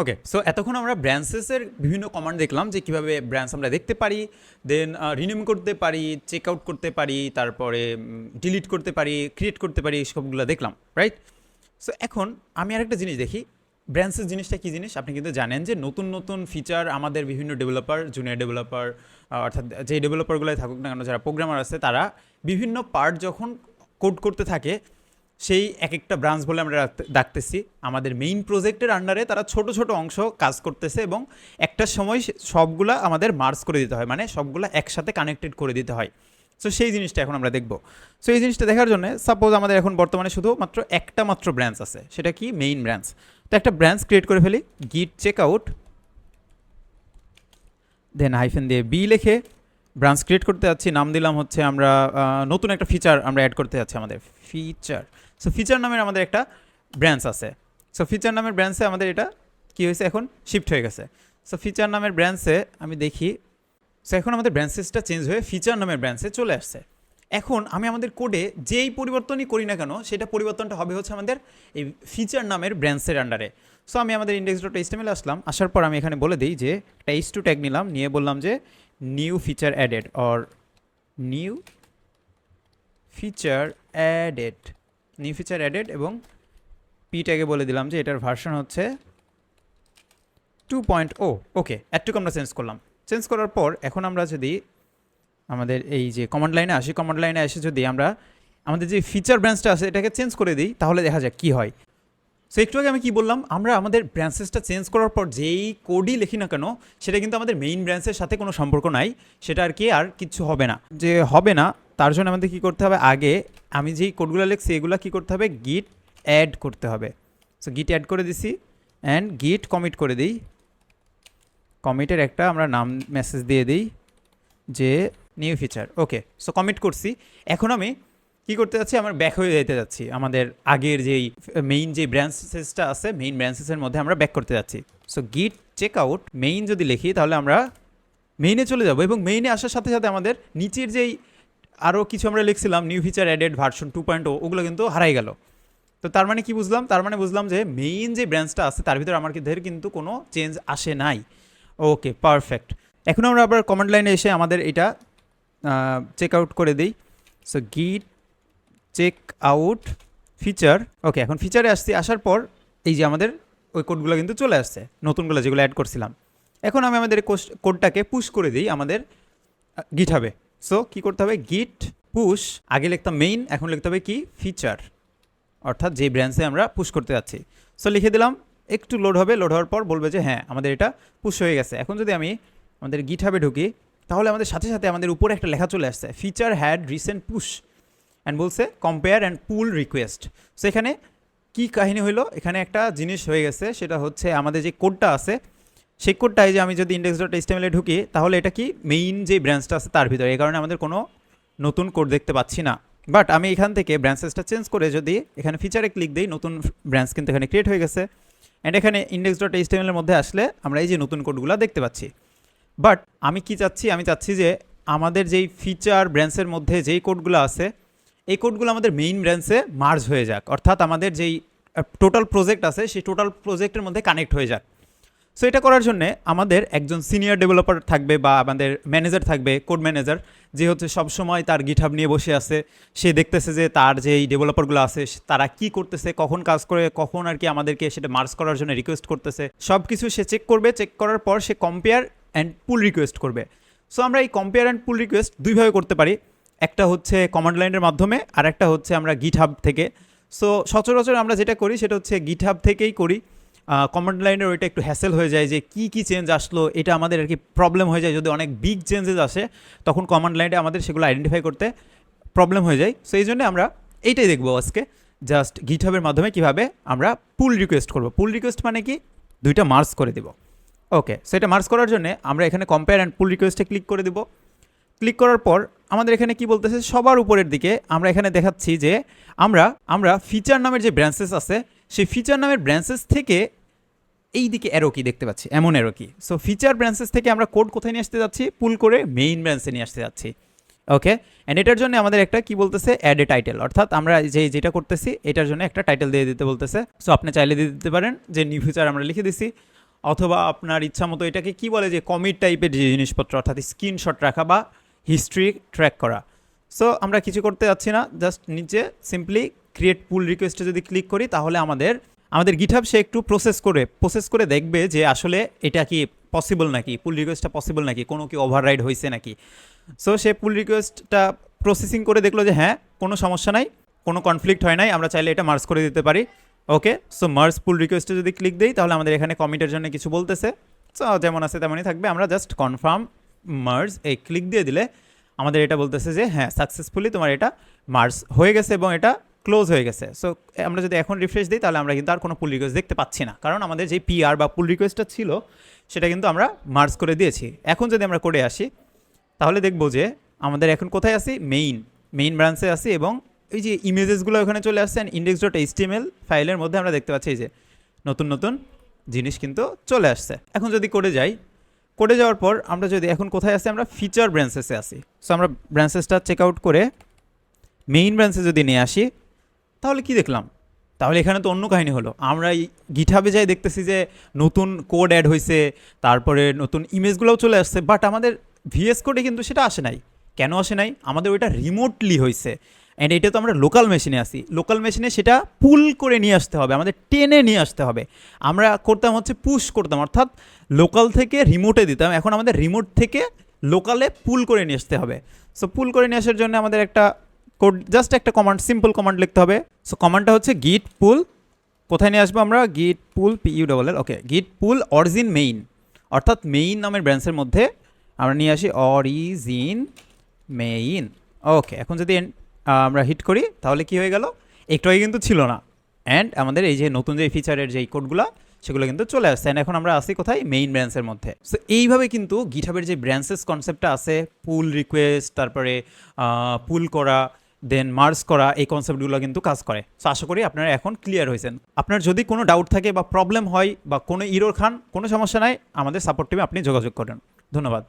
ওকে, so এতক্ষণ আমরা ব্রাঞ্চেসের বিভিন্ন কমান্ড দেখলাম যে কীভাবে ব্রাঞ্চ আমরা দেখতে পারি, দেন রিনেম করতে পারি, চেক আউট করতে পারি, তারপরে ডিলিট করতে পারি, ক্রিয়েট করতে পারি, সবগুলো দেখলাম, রাইট? সো এখন আমি আরেকটা জিনিস দেখি, ব্রাঞ্চেস জিনিসটা কী জিনিস আপনি কিন্তু জানেন যে নতুন নতুন ফিচার আমাদের বিভিন্ন ডেভেলপার, জুনিয়র ডেভেলপার, অর্থাৎ যে ডেভেলপারগুলোই থাকুক না কেন, যারা প্রোগ্রামার আছে তারা বিভিন্ন পার্ট যখন কোড করতে থাকে সেই এক একটা ব্রাঞ্চ বলে আমরা ডাকতেছি। আমাদের মেইন প্রজেক্টের আন্ডারে তারা ছোট ছোট অংশ কাজ করতেছে এবং একটা সময় সবগুলা আমাদের মার্জ করে দিতে হয়, মানে সবগুলা একসাথে কানেক্টেড করে দিতে হয়। সো সেই জিনিসটা এখন আমরা দেখব। সো এই জিনিসটা দেখার জন্য সাপোজ আমাদের এখন বর্তমানে শুধুমাত্র একটা মাত্র ব্রাঞ্চ আছে, সেটা কি মেইন ব্রাঞ্চ। তো একটা ব্রাঞ্চ ক্রিয়েট করে ফেলি, গিট চেক আউট, দেন হাইফেন দিয়ে বি লিখে ব্রাঞ্চ ক্রিয়েট করতে যাচ্ছি। নাম দিলাম হচ্ছে আমরা নতুন একটা ফিচার আমরা অ্যাড করতে যাচ্ছি, আমাদের ফিচার। সো ফিচার নামের আমাদের একটা ব্রাঞ্চ আছে। সো ফিচার নামের ব্রাঞ্চে আমাদের এটা কী হয়েছে, এখন শিফট হয়ে গেছে। সো ফিচার নামের ব্রাঞ্চে আমি দেখি, সো এখন আমাদের ব্রাঞ্চেসটা চেঞ্জ হয়ে ফিচার নামের ব্রাঞ্চে চলে আসছে। এখন আমি আমাদের কোডে যেই পরিবর্তনই করি না কেন সেটা পরিবর্তনটা হবে হচ্ছে আমাদের এই ফিচার নামের ব্রাঞ্চের আন্ডারে। সো আমি আমাদের index.html আসলাম, আসার পর আমি এখানে বলে দিই যে একটা h2 ট্যাগ নিলাম, নিয়ে বললাম যে new feature added or new feature added এবং পি ট্যাগে বলে দিলাম যে এটার ভার্সন হচ্ছে 2.0। ওকে, এতটুকু আমরা চেঞ্জ করলাম। চেঞ্জ করার পর এখন আমরা যদি আমাদের এই যে কমান্ড লাইনে আসি, কমান্ড লাইনে এসে যদি আমরা আমাদের যে ফিচার ব্রাঞ্চটা আছে এটাকে চেঞ্জ করে দিই, তাহলে দেখা যাক কী হয়। সো একটু আগে আমি কী বললাম, আমরা আমাদের ব্রাঞ্চেসটা চেঞ্জ করার পর যেই কোডই লিখি না কেন সেটা কিন্তু আমাদের মেইন ব্রাঞ্চের সাথে কোনো সম্পর্ক নাই, সেটা আর কি আর কিচ্ছু হবে না। যে হবে না তার জন্য আমাদের কী করতে হবে, আগে আমি যেই কোডগুলো লিখছি এগুলো কী করতে হবে, গিট অ্যাড করতে হবে। সো গিট অ্যাড করে দিছি অ্যান্ড গিট কমিট করে দিই। কমিটের একটা আমরা নাম মেসেজ দিয়ে দিই যে নিউ ফিচার। ওকে, সো কমিট করছি। এখন আমি কী করতে যাচ্ছি, আমার ব্যাক হয়ে যেতে যাচ্ছি আমাদের আগের যেই মেইন যে ব্রাঞ্চেসটা আছে, মেইন ব্রাঞ্চেসের মধ্যে আমরা ব্যাক করতে যাচ্ছি। সো গিট চেক আউট মেইন যদি লিখি তাহলে আমরা মেইনে চলে যাব এবং মেইনে আসার সাথে সাথে আমাদের নিচের যেই আরও কিছু আমরা লিখছিলাম নিউ ফিচার অ্যাডেড ভার্সন 2.0, ওগুলো কিন্তু হারাই গেল। তো তার মানে কি বুঝলাম, তার মানে বুঝলাম যে মেইন যে ব্রাঞ্চটা আছে তার ভিতরে আমার কিন্তু কোনো চেঞ্জ আসে নাই। ওকে, পারফেক্ট। এখন আমরা আবার কমান্ড লাইনে এসে আমাদের এটা চেক আউট করে দিই। সো গিট চেক আউট ফিচার। ওকে, এখন ফিচারে আসছি, আসার পর এই যে আমাদের ওই কোডগুলো কিন্তু চলে আসছে, নতুনগুলো যেগুলো অ্যাড করছিলাম। এখন আমি আমাদের কোডটাকে পুশ করে দিই আমাদের গিট হাবে। সো কী করতে হবে, গিট পুশ, আগে লিখতাম মেইন, এখন লিখতে হবে কি ফিচার, অর্থাৎ যে ব্রাঞ্চে আমরা পুশ করতে যাচ্ছি। সো লিখে দিলাম, একটু লোড হবে, লোড হওয়ার পর বলবে যে হ্যাঁ আমাদের এটা পুশ হয়ে গেছে। এখন যদি আমি আমাদের গিট হাবে ঢুকি তাহলে আমাদের সাথে সাথে আমাদের উপরে একটা লেখা চলে আসছে, feature had recent push and বলছে compare and pull request. So এখানে কী কাহিনী হইলো, এখানে একটা জিনিস হয়ে গেছে, সেটা হচ্ছে আমাদের যে কোডটা আছে সেই কোডটায় যে আমি যদি index.html এ ঢুকি তাহলে এটা কি মেইন যে ব্রাঞ্চটা আছে তার ভিতরে, এই কারণে আমাদের কোনো নতুন কোড দেখতে পাচ্ছি না। বাট আমি এখান থেকে ব্রাঞ্চেসটা চেঞ্জ করে যদি এখানে ফিচারে ক্লিক দিই, নতুন ব্রাঞ্চ কিন্তু এখানে ক্রিয়েট হয়ে গেছে। অ্যান্ড এখানে index.html এর মধ্যে আসলে আমরা এই যে নতুন কোডগুলো দেখতে পাচ্ছি। বাট আমি কি চাচ্ছি, আমি চাচ্ছি যে আমাদের যেই ফিচার ব্রাঞ্চের মধ্যে যেই কোডগুলো আছে এই কোডগুলো আমাদের মেইন ব্রাঞ্চে মার্জ হয়ে যাক, অর্থাৎ আমাদের যেই টোটাল প্রজেক্ট আছে সেই টোটাল প্রজেক্টের মধ্যে কানেক্ট হয়ে যাক। সো এটা করার জন্য আমাদের একজন সিনিয়র ডেভেলপার থাকবে বা আমাদের ম্যানেজার থাকবে, কোড ম্যানেজার, যে হচ্ছে সবসময় তার গিটহাব নিয়ে বসে আছে। সে দেখতেছে যে তার যেই ডেভেলপারগুলো আছে তারা কি করতেছে, কখন কাজ করে, কখন আর কি আমাদেরকে সেটা মার্জ করার জন্য রিকোয়েস্ট করতেছে, সব কিছু সে চেক করবে। চেক করার পর সে কম্পেয়ার অ্যান্ড পুল রিকোয়েস্ট করবে। সো আমরা এই কম্পেয়ার অ্যান্ড পুল রিকোয়েস্ট দুইভাবে করতে পারি, একটা হচ্ছে কমান্ড লাইনের মাধ্যমে আর একটা হচ্ছে আমরা গিটহাব থেকে। সো সচরাচর আমরা যেটা করি সেটা হচ্ছে গিটহাব থেকেই করি। কমান্ড লাইনের ওইটা একটু হ্যাসেল হয়ে যায় যে কী চেঞ্জ আসলো, এটা আমাদের আর কি প্রবলেম হয়ে যায়। যদি অনেক বিগ চেঞ্জেস আসে তখন কমান্ড লাইনে আমাদের সেগুলো আইডেন্টিফাই করতে প্রবলেম হয়ে যায়। সো এই জন্য আমরা এইটাই দেখবো আজকে, জাস্ট গিটহাবের মাধ্যমে কীভাবে আমরা পুল রিকোয়েস্ট করবো। পুল রিকোয়েস্ট মানে কি, দুইটা মার্জ করে দেবো। ওকে, সো এটা মার্জ করার জন্য আমরা এখানে কম্পেয়ার অ্যান্ড পুল রিকোয়েস্টে ক্লিক করে দেবো। ক্লিক করার পর আমাদের এখানে কি বলতেছে, সবার উপরের দিকে আমরা এখানে দেখাচ্ছি যে আমরা ফিচার নামের যে ব্রাঞ্চেস আছে সেই ফিচার নামের ব্রাঞ্চেস থেকে এই দিকে অ্যারো কি দেখতে পাচ্ছি, এমন অ্যারো কি। সো ফিচার ব্রাঞ্চেস থেকে আমরা কোড কোথায় নিয়ে আসতে যাচ্ছি, পুল করে মেইন ব্রাঞ্চে নিয়ে আসতে যাচ্ছি। ওকে, অ্যান্ড এটার জন্য আমাদের একটা কি বলতেছে, অ্যাড এ টাইটেল, অর্থাৎ আমরা যেটা করতেছি এটার জন্য একটা টাইটেল দিয়ে দিতে বলতেছে। সো আপনি চাইলে দিয়ে দিতে পারেন যে নিউ ফিচার আমরা লিখে দিছি, অথবা আপনার ইচ্ছা মতো এটাকে কি বলে যে কমিট টাইপের যে জিনিসপত্র, অর্থাৎ স্ক্রিনশট রাখা বা হিস্ট্রি ট্র্যাক করা। সো আমরা কিছু করতে যাচ্ছি না, জাস্ট নিচে সিম্পলি ক্রিয়েট পুল রিকোয়েস্টে যদি ক্লিক করি তাহলে আমাদের গিটহাব সে একটু প্রসেস করে দেখবে যে আসলে এটা কি পসিবল নাকি, পুল রিকোয়েস্টটা পসিবল নাকি, কোনো কি ওভাররাইড হয়েছে নাকি। সো সে পুল রিকোয়েস্টটা প্রসেসিং করে দেখলো যে হ্যাঁ কোনো সমস্যা নাই, কোনো কনফ্লিক্ট হয় নাই, আমরা চাইলে এটা মার্জ করে দিতে পারি। ওকে, সো মার্জ পুল রিকোয়েস্টে যদি ক্লিক দিই তাহলে আমাদের এখানে কমিটের জন্য কিছু বলতেছে। সো যেমন আছে তেমনই থাকবে, আমরা জাস্ট কনফার্ম মার্জ এই ক্লিক দিয়ে দিলে আমাদের এটা বলতেছে যে হ্যাঁ সাকসেসফুলি তোমার এটা মার্জ হয়ে গেছে এবং এটা ক্লোজ হয়ে গেছে। সো আমরা যদি এখন রিফ্রেশ দিই তাহলে আমরা কিন্তু আর কোনো পুল রিকোয়েস্ট দেখতে পাচ্ছি না, কারণ আমাদের যে পিআর বা পুল রিকোয়েস্টটা ছিল সেটা কিন্তু আমরা মার্জ করে দিয়েছি। এখন যদি আমরা করে আসি তাহলে দেখবো যে আমাদের এখন কোথায় আসি, মেইন ব্রাঞ্চে আসি এবং এই যে ইমেজেসগুলো ওখানে চলে আসছে index.html ফাইলের মধ্যে আমরা দেখতে পাচ্ছি এই যে নতুন নতুন জিনিস কিন্তু চলে আসছে। এখন যদি করে যাওয়ার পর আমরা যদি এখন কোথায় আসি, আমরা ফিচার ব্রাঞ্চেসে আসি। সো আমরা ব্রাঞ্চেসটা চেক আউট করে মেইন ব্রাঞ্চে যদি নিয়ে আসি তাহলে কি দেখলাম, তাহলে এখানে তো অন্য কাহিনী হলো। আমরা গিটহাবে যাই দেখতেছি যে নতুন কোড অ্যাড হয়েছে, তারপরে নতুন ইমেজগুলোও চলে আসছে, বাট আমাদের ভিএস কোডে কিন্তু সেটা আসে নাই। কেন আসে নাই? আমাদের ওইটা রিমোটলি হয়েছে, অ্যান্ড এটা তো আমরা লোকাল মেশিনে আসি, লোকাল মেশিনে সেটা পুল করে নিয়ে আসতে হবে, আমাদের টেনে নিয়ে আসতে হবে। আমরা করতাম হচ্ছে পুশ করতাম, অর্থাৎ লোকাল থেকে রিমোটে দিতাম, এখন আমাদের রিমোট থেকে লোকালে পুল করে নিয়ে আসতে হবে। সো পুল করে নিয়ে আসার জন্য আমাদের একটা কোড, জাস্ট একটা কমান্ড, সিম্পল কমান্ড লিখতে হবে। সো কমান্ডটা হচ্ছে গিট পুল, কোথায় নিয়ে আসবো আমরা, গিট পুল PULL, ওকে, গিট পুল অরিজিন মেইন, অর্থাৎ মেইন নামের ব্রাঞ্চের মধ্যে আমরা নিয়ে আসি অরিজিন মেইন। ওকে, এখন যদি আমরা হিট করি তাহলে কি হয়ে গেল, একটু আগে কিন্তু ছিল না, অ্যান্ড আমাদের এই যে নতুন যে ফিচারের যেই কোডগুলো সেগুলো কিন্তু চলে আসছে। অ্যান্ড এখন আমরা আসি কোথায়, মেইন ব্রাঞ্চের মধ্যে। সো এইভাবে কিন্তু গিটহাবের যে ব্রাঞ্চেস কনসেপ্টটা আছে, পুল রিকোয়েস্ট, তারপরে পুল করা, দেন মার্জ করা, এই কনসেপ্টগুলো কিন্তু কাজ করে। সো আশা করি আপনারা এখন ক্লিয়ার হয়েছেন। আপনার যদি কোনো ডাউট থাকে বা প্রবলেম হয় বা কোনো ইরর খান, কোনো সমস্যা নাই, আমাদের সাপোর্ট টিমে আপনি যোগাযোগ করেন। ধন্যবাদ।